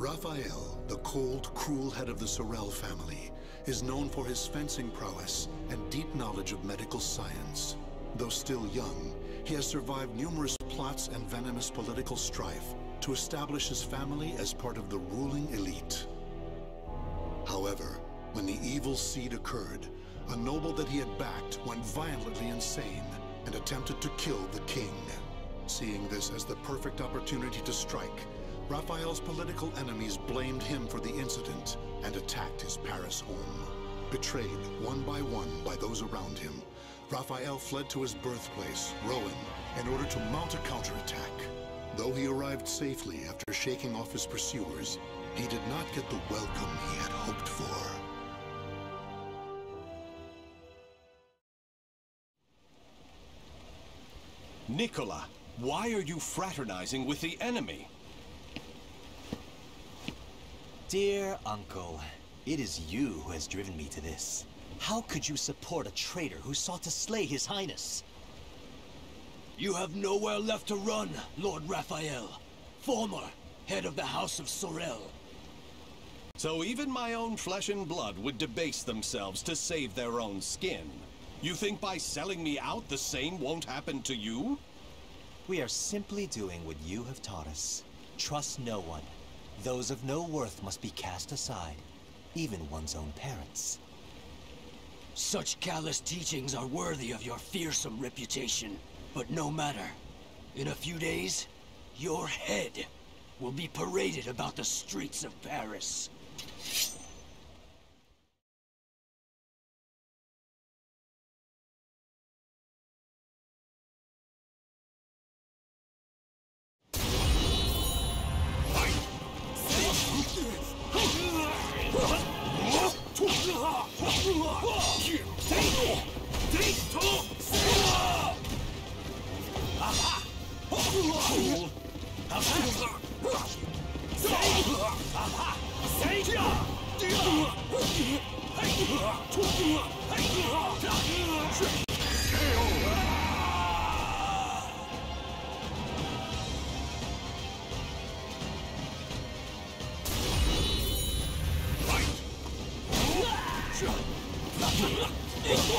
Raphael, the cold, cruel head of the Sorel family, is known for his fencing prowess and deep knowledge of medical science. Though still young, he has survived numerous plots and venomous political strife to establish his family as part of the ruling elite. However, when the evil seed occurred, a noble that he had backed went violently insane and attempted to kill the king. Seeing this as the perfect opportunity to strike, Raphael's political enemies blamed him for the incident and attacked his Paris home. Betrayed one by those around him, Raphael fled to his birthplace, Rouen, in order to mount a counterattack. Though he arrived safely after shaking off his pursuers, he did not get the welcome he had hoped for. Nicola, why are you fraternizing with the enemy? Dear uncle, it is you who has driven me to this. How could you support a traitor who sought to slay His Highness? You have nowhere left to run, Lord Raphael, former head of the House of Sorel. So even my own flesh and blood would debase themselves to save their own skin. You think by selling me out, the same won't happen to you? We are simply doing what you have taught us. Trust no one. Those of no worth must be cast aside, even one's own parents. Such callous teachings are worthy of your fearsome reputation. But no matter. In a few days, your head will be paraded about the streets of Paris.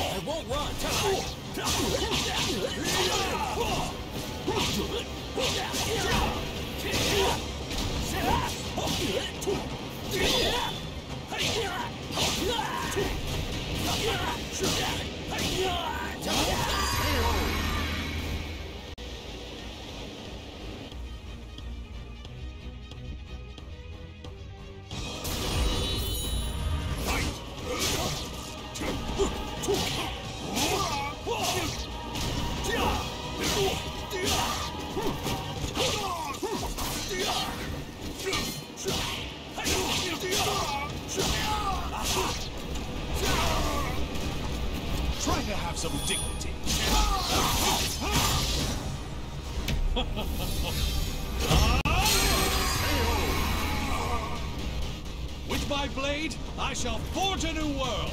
I won't run! Try to have some dignity. With my blade, I shall forge a new world.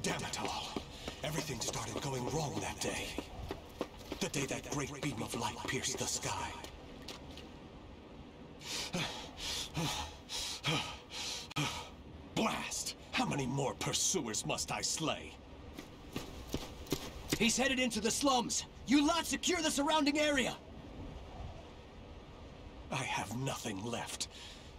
Damn it all. Everything started going wrong that day. The day that great beam of light pierced the sky. Blast! How many more pursuers must I slay? He's headed into the slums! You lot secure the surrounding area! I have nothing left.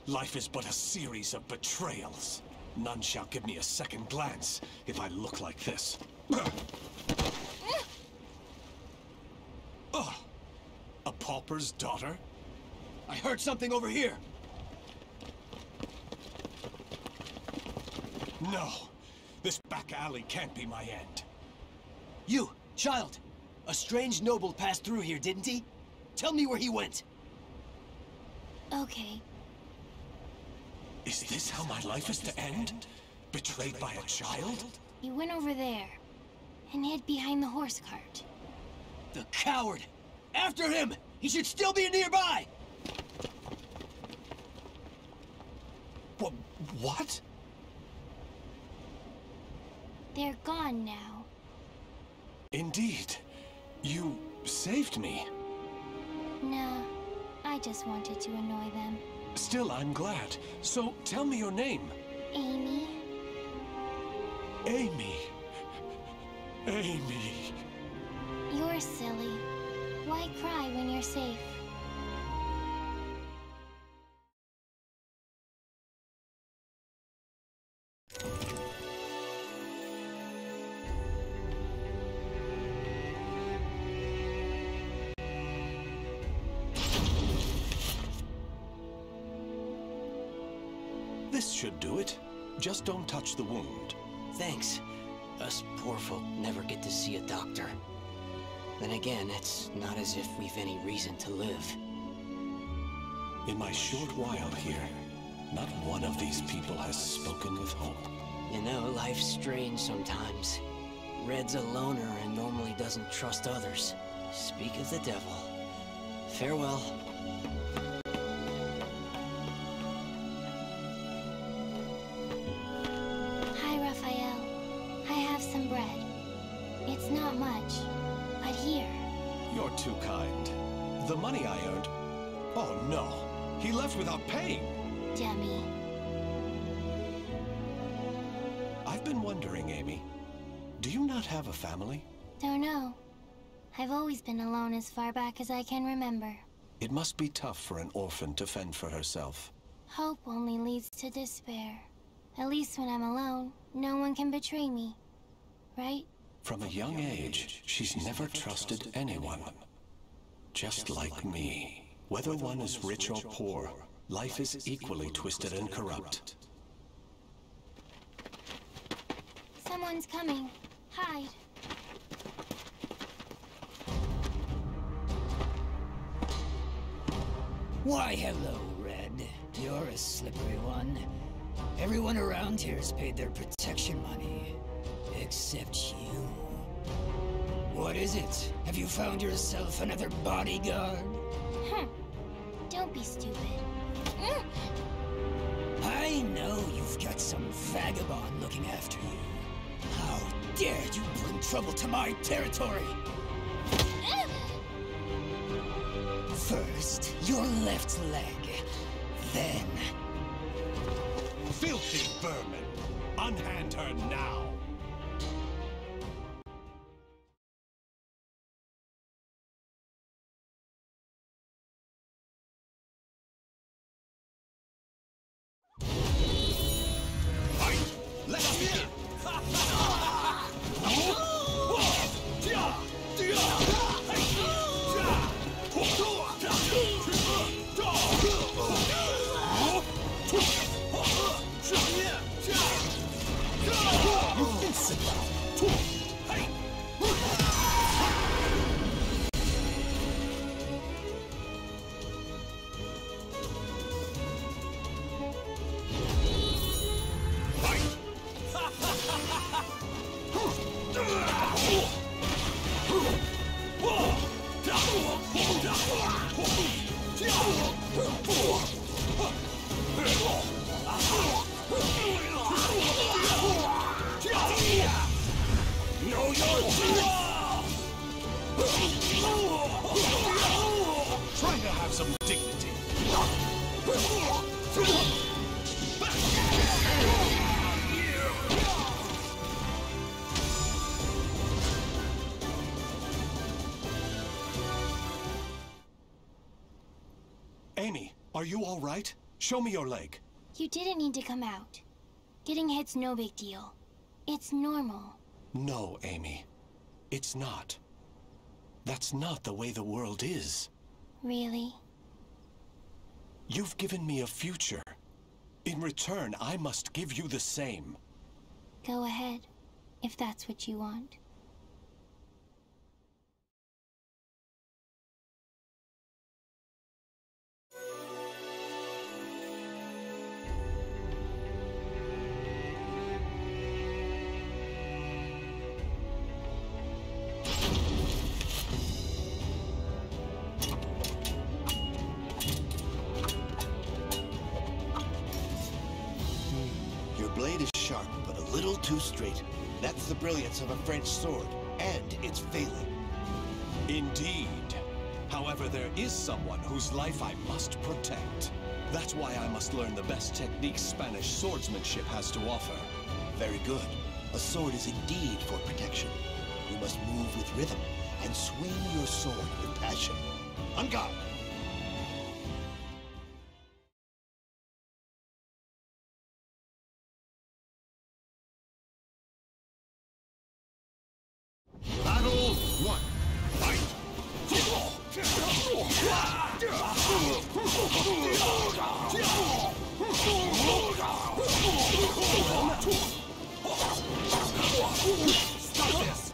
Life is but a series of betrayals. None shall give me a second glance if I look like this. A pauper's daughter? I heard something over here! No! This back alley can't be my end. You, child! A strange noble passed through here, didn't he? Tell me where he went! Okay. Is this how my life is to end? Betrayed by a child? He went over there and hid behind the horse cart. The coward! After him! He should still be nearby! What? They're gone now. Indeed. You saved me. Nah, I just wanted to annoy them. Still, I'm glad. So, tell me your name. Amy? Amy. Amy. You're silly. Why cry when you're safe? This should do it. Just don't touch the wound. Thanks. Us poor folk never get to see a doctor. Then again, it's not as if we've any reason to live. In my short while here, not one of these people has spoken with hope. You know, life's strange sometimes. Red's a loner and normally doesn't trust others. Speak of the devil. Farewell. Hi, Raphael. I have some bread. It's not much, but here. You're too kind. The money I earned... Oh no! He left without paying! Dummy. I've been wondering, Amy. Do you not have a family? Don't know. I've always been alone as far back as I can remember. It must be tough for an orphan to fend for herself. Hope only leads to despair. At least when I'm alone, no one can betray me. Right? From a young age, she's never trusted anyone. Just like me. Whether one is rich or poor, life is equally twisted and corrupt. Someone's coming. Hide. Why, hello, Red. You're a slippery one. Everyone around here's paid their protection money. Except you. What is it? Have you found yourself another bodyguard? Don't be stupid. I know you've got some vagabond looking after you. How dare you bring trouble to my territory? First, your left leg. Then... Filthy vermin! Unhand her now! Try to have some dignity. Amy, are you all right? Show me your leg. You didn't need to come out. Getting hit's no big deal. It's normal. No, Amy. It's not. That's not the way the world is. Really? You've given me a future. In return, I must give you the same. Go ahead, if that's what you want. blade is sharp, but a little too straight. That's the brilliance of a French sword, and it's failing. Indeed. However, there is someone whose life I must protect. That's why I must learn the best techniques Spanish swordsmanship has to offer. Very good. A sword is indeed for protection. You must move with rhythm and swing your sword with passion. On guard! Battle 1. Fight! Stop this!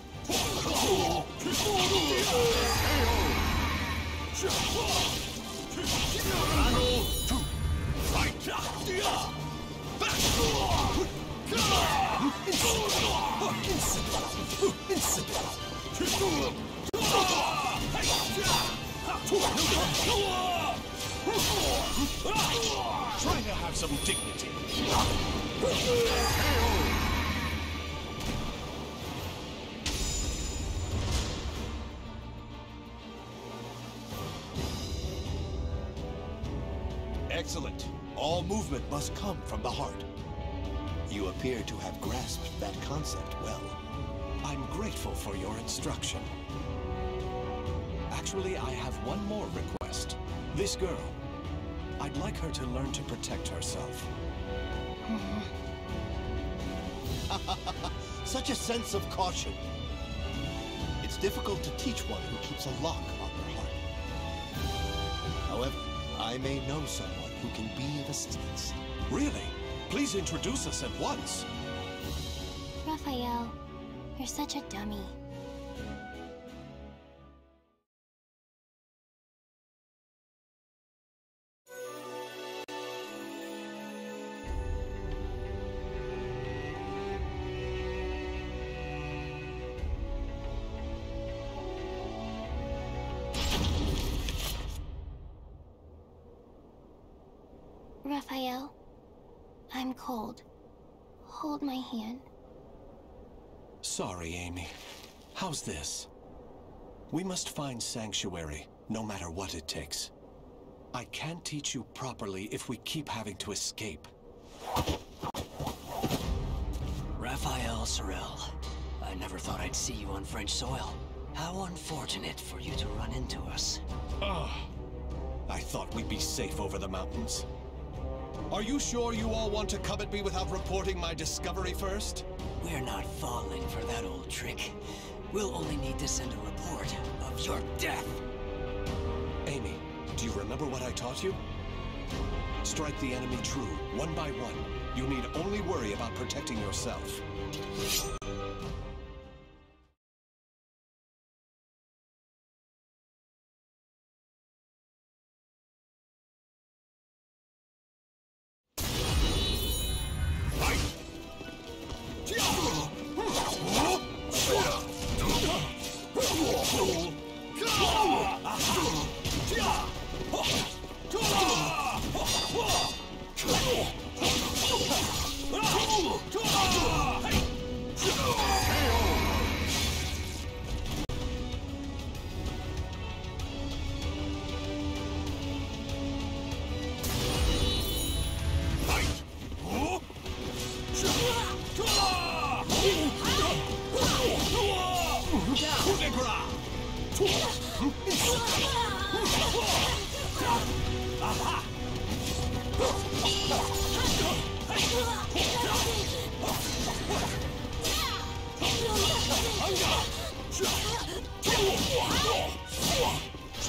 Battle 2. Fight! Try to have some dignity. Excellent. All movement must come from the heart. You appear to have grasped that concept well. I'm grateful for your instruction. Actually, I have one more request. This girl. I'd like her to learn to protect herself. Such a sense of caution. It's difficult to teach one who keeps a lock on their heart. However, I may know someone who can be of assistance. Really? Please introduce us at once. Raphael, you're such a dummy. Raphael, I'm cold. Hold my hand. Sorry, Amy. How's this? We must find sanctuary, no matter what it takes. I can't teach you properly if we keep having to escape. Raphael Sorel, I never thought I'd see you on French soil. How unfortunate for you to run into us. I thought we'd be safe over the mountains. Are you sure you all want to come at me without reporting my discovery first? We're not falling for that old trick. We'll only need to send a report of your death. Amy, do you remember what I taught you? Strike the enemy true, one by one. You need only worry about protecting yourself.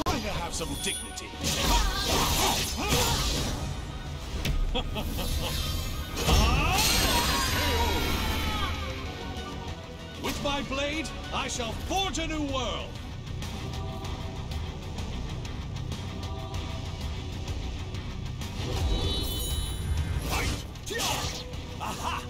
Try to have some dignity. With my blade, I shall forge a new world. Aha!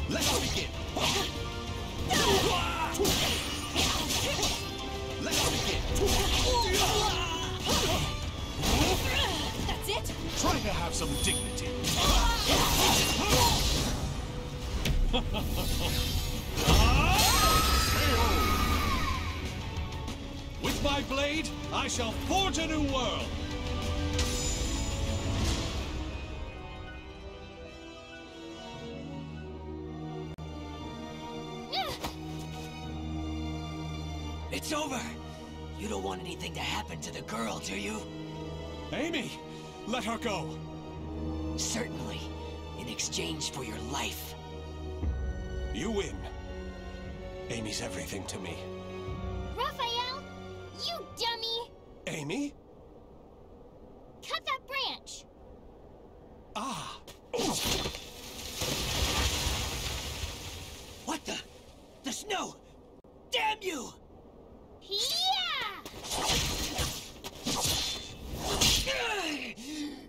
Let's begin! Let's begin! That's it? Try to have some dignity. With my blade, I shall forge a new world! It's over! You don't want anything to happen to the girl, do you? Amy! Let her go! Certainly. In exchange for your life. You win. Amy's everything to me. Raphael! You dummy! Amy? Cut that branch! Ah! What the? The snow! Damn you! Yeah!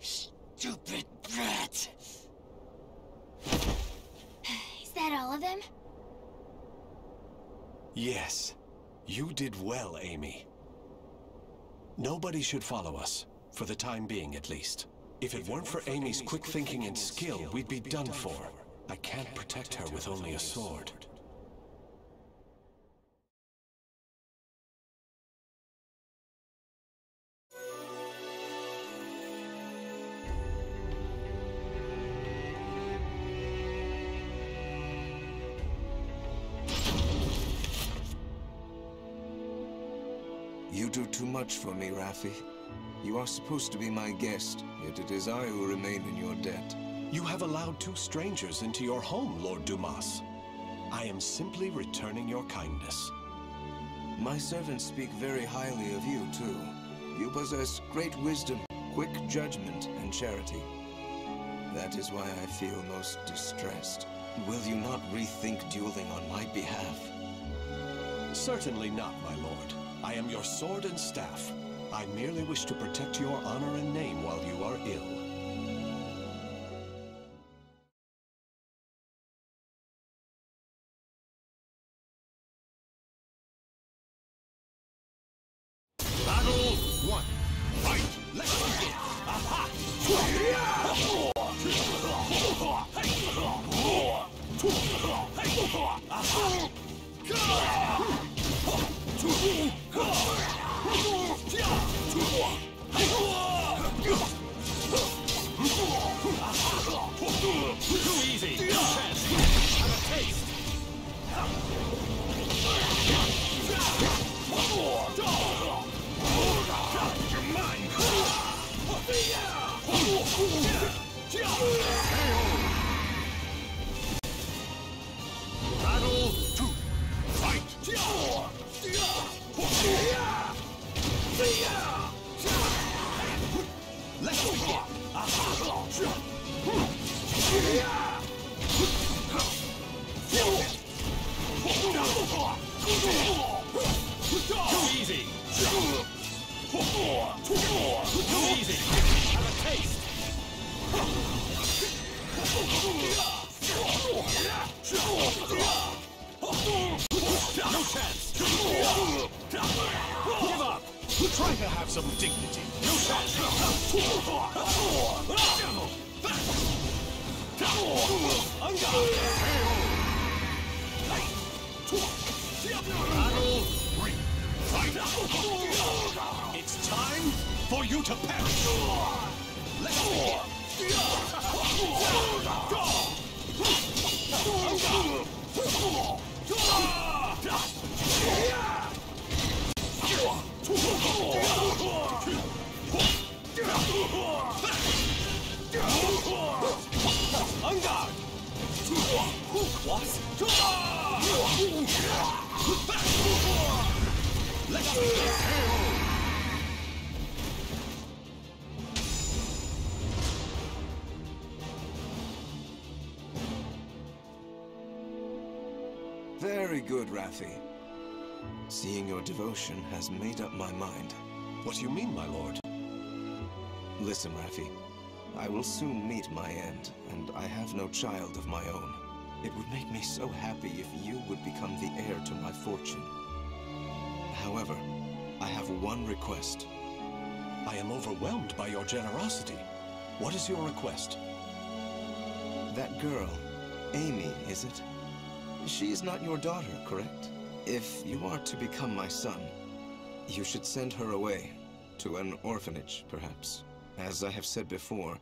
Stupid brat! Is that all of them? Yes. You did well, Amy. Nobody should follow us, for the time being at least. If it weren't for Amy's quick thinking and skill, we'd be done for. I can't protect her with only a sword. You do too much for me, Raffi. You are supposed to be my guest, yet it is I who remain in your debt. You have allowed two strangers into your home, Lord Dumas. I am simply returning your kindness. My servants speak very highly of you, too. You possess great wisdom, quick judgment, and charity. That is why I feel most distressed. Will you not rethink dueling on my behalf? Certainly not, my lord. I am your sword and staff. I merely wish to protect your honor and name while you are ill. Battle 1. Fight! Let's begin! Aha! Too easy! Have a taste! You're mine! Battle 2. Fight! Let's begin! Too easy! Too easy! Have a taste! No chance! Give up! Try to have some dignity! No chance! Battle 3. Fight! It's time for you to perish! Let's begin! On guard! What? Let's begin! Very good, Raffi. Seeing your devotion has made up my mind. What do you mean, my lord? Listen, Raffi. I will soon meet my end, and I have no child of my own. It would make me so happy if you would become the heir to my fortune. However, I have one request. I am overwhelmed by your generosity. What is your request? That girl, Amy, is it? She is not your daughter, correct? If you are to become my son, you should send her away, to an orphanage, perhaps. As I have said before,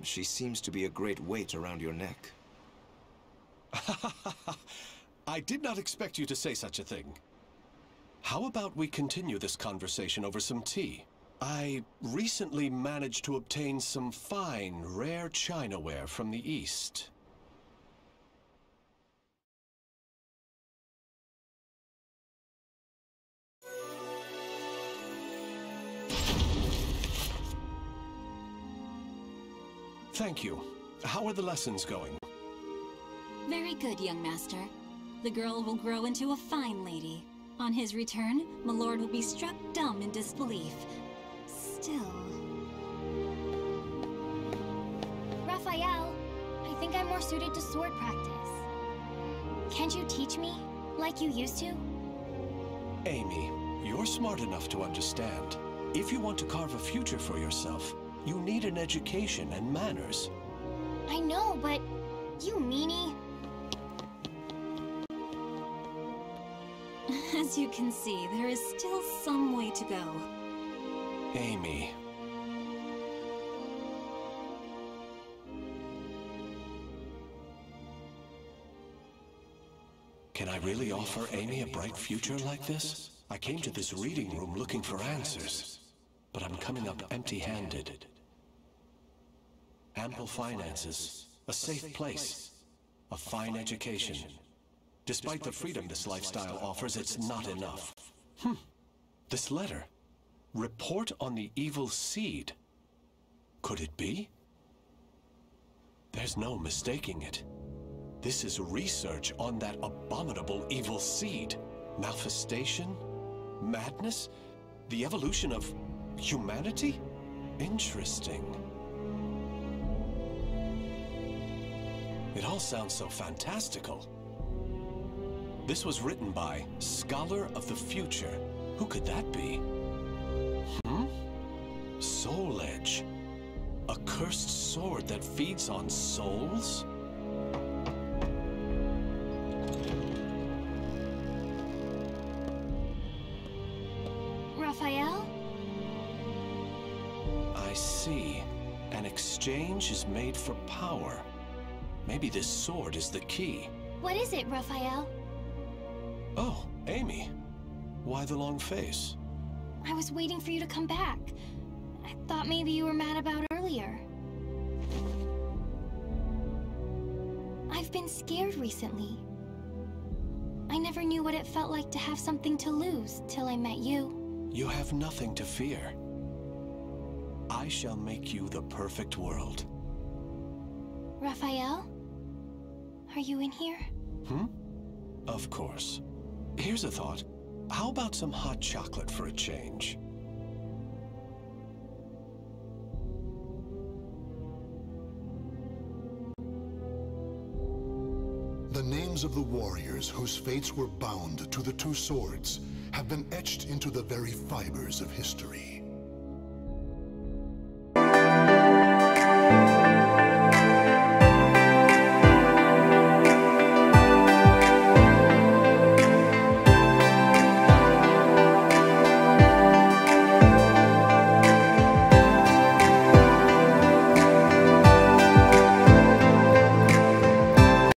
she seems to be a great weight around your neck. I did not expect you to say such a thing. How about we continue this conversation over some tea? I recently managed to obtain some fine, rare chinaware from the East. Thank you. How are the lessons going? Very good, young master. The girl will grow into a fine lady. On his return, my lord will be struck dumb in disbelief. Still... Raphael, I think I'm more suited to sword practice. Can't you teach me, like you used to? Amy, you're smart enough to understand. If you want to carve a future for yourself, you need an education and manners. I know, but... you meanie. As you can see, there is still some way to go. Amy. Can I really offer Amy a bright future like this? I came to this reading room looking for answers, but I'm coming up empty-handed. Ample finances, a safe place, a fine education. Despite the freedom this lifestyle offers, it's not enough. This letter. Report on the evil seed. Could it be? There's no mistaking it. This is research on that abominable evil seed. Malfestation? Madness? The evolution of humanity? Interesting. It all sounds so fantastical. This was written by Scholar of the Future. Who could that be? Soul Edge. A cursed sword that feeds on souls? Raphael? I see. An exchange is made for power. Maybe this sword is the key. What is it, Raphael? Oh, Amy. Why the long face? I was waiting for you to come back. I thought maybe you were mad about earlier. I've been scared recently. I never knew what it felt like to have something to lose till I met you. You have nothing to fear. I shall make you the perfect world. Raphael? Are you in here? Of course. Here's a thought. How about some hot chocolate for a change? The names of the warriors whose fates were bound to the two swords have been etched into the very fibers of history.